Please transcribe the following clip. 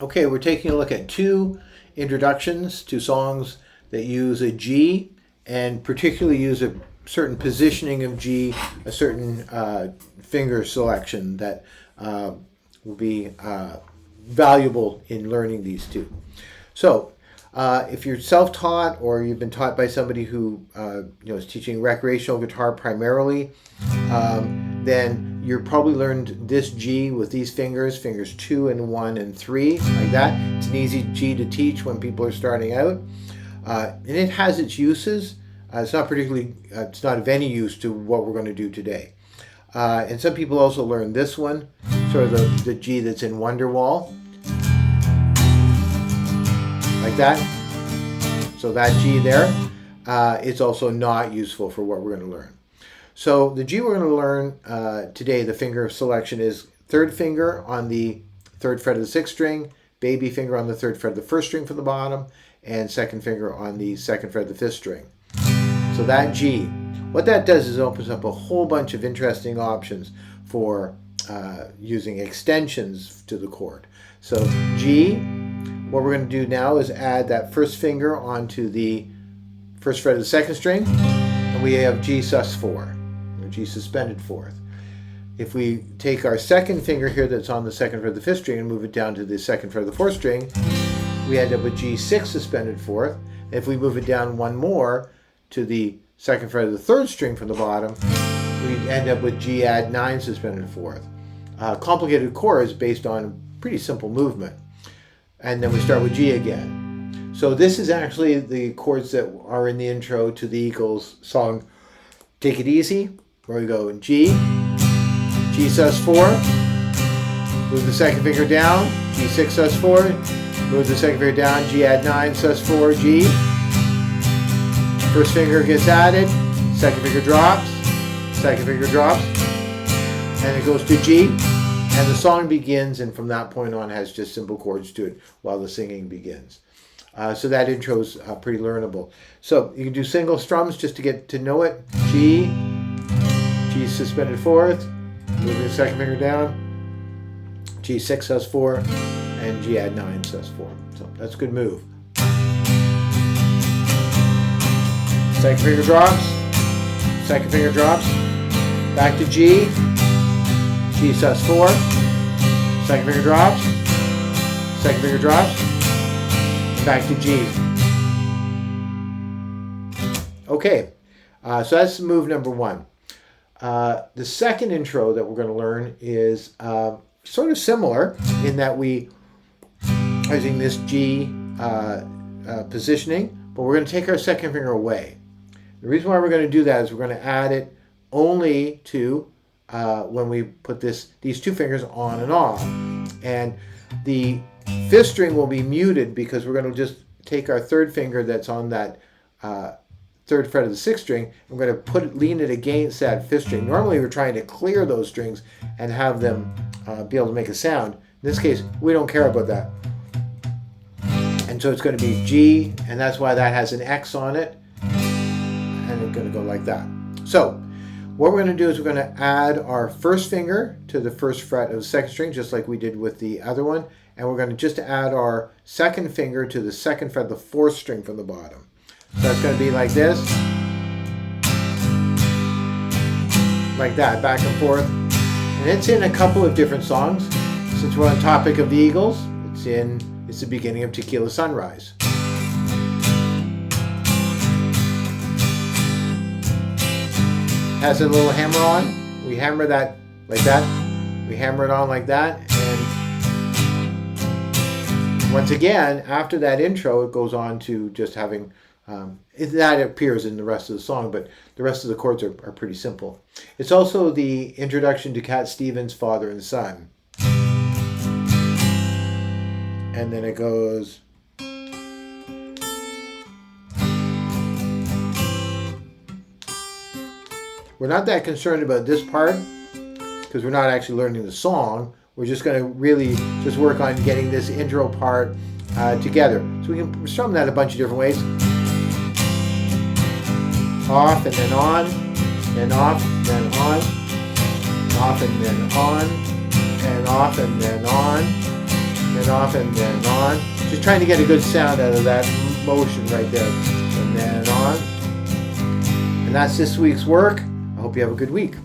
Okay, we're taking a look at two introductions to songs that use a G and particularly use a certain positioning of G, a certain finger selection that will be valuable in learning these two. So, if you're self-taught or you've been taught by somebody who is teaching recreational guitar primarily, then you've probably learned this G with these fingers 2 and 1 and 3, like that. It's an easy G to teach when people are starting out. And it has its uses. It's not of any use to what we're going to do today. And some people also learn this one, sort of the G that's in Wonderwall, like that. So that G there, it's also not useful for what we're going to learn. So the G we're going to learn today, the finger selection is third finger on the third fret of the sixth string, baby finger on the third fret of the first string from the bottom, and second finger on the second fret of the fifth string. So that G, what that does is it opens up a whole bunch of interesting options for using extensions to the chord. So G, what we're going to do now is add that first finger onto the first fret of the second string, and we have G sus4, or G suspended fourth. If we take our second finger here that's on the second fret of the fifth string and move it down to the second fret of the fourth string, we end up with G6 suspended fourth. If we move it down one more to the second fret of the third string from the bottom, we end up with G add 9 suspended fourth. Complicated chords based on pretty simple movement. And then we start with G again. So this is actually the chords that are in the intro to the Eagles song Take It Easy, where we go in G, G sus4, move the second finger down, G6 sus4, move the second finger down, G add 9 sus4, G. First finger gets added, second finger drops, and it goes to G. And the song begins, and from that point on has just simple chords to it while the singing begins. So that intro is pretty learnable. So you can do single strums just to get to know it. G, G suspended fourth, moving the second finger down, G6 sus4, and G add 9 sus4. So that's a good move. Second finger drops, back to G, G sus4, second finger drops, back to G. Okay, so that's move number one. The second intro that we're going to learn is sort of similar in that we are using this G positioning, but we're going to take our second finger away. The reason why we're going to do that is we're going to add it only to when we put these two fingers on and off. And the fifth string will be muted because we're going to just take our third finger that's on that third fret of the sixth string, and we're going to lean it against that fifth string. Normally we're trying to clear those strings and have them be able to make a sound. In this case, we don't care about that. And so it's going to be G, and that's why that has an X on it. And it's going to go like that. So what we're going to do is we're going to add our first finger to the first fret of the second string, just like we did with the other one. And we're going to just add our second finger to the second fret of the fourth string from the bottom. So that's going to be like this. Like that, back and forth. And it's in a couple of different songs. Since we're on topic of the Eagles, it's the beginning of Tequila Sunrise. Has a little hammer on. We hammer that like that. We hammer it on like that. And once again, after that intro, it goes on to just having, that appears in the rest of the song, but the rest of the chords are pretty simple. It's also the introduction to Cat Stevens' Father and Son. And then it goes... We're not that concerned about this part because we're not actually learning the song. We're just going to really just work on getting this intro part together. So we can strum that a bunch of different ways. Off and then on, then off, then on, off and then on, and off and then on, and off, and then on. Just trying to get a good sound out of that motion right there. And then on. And that's this week's work. I hope you have a good week.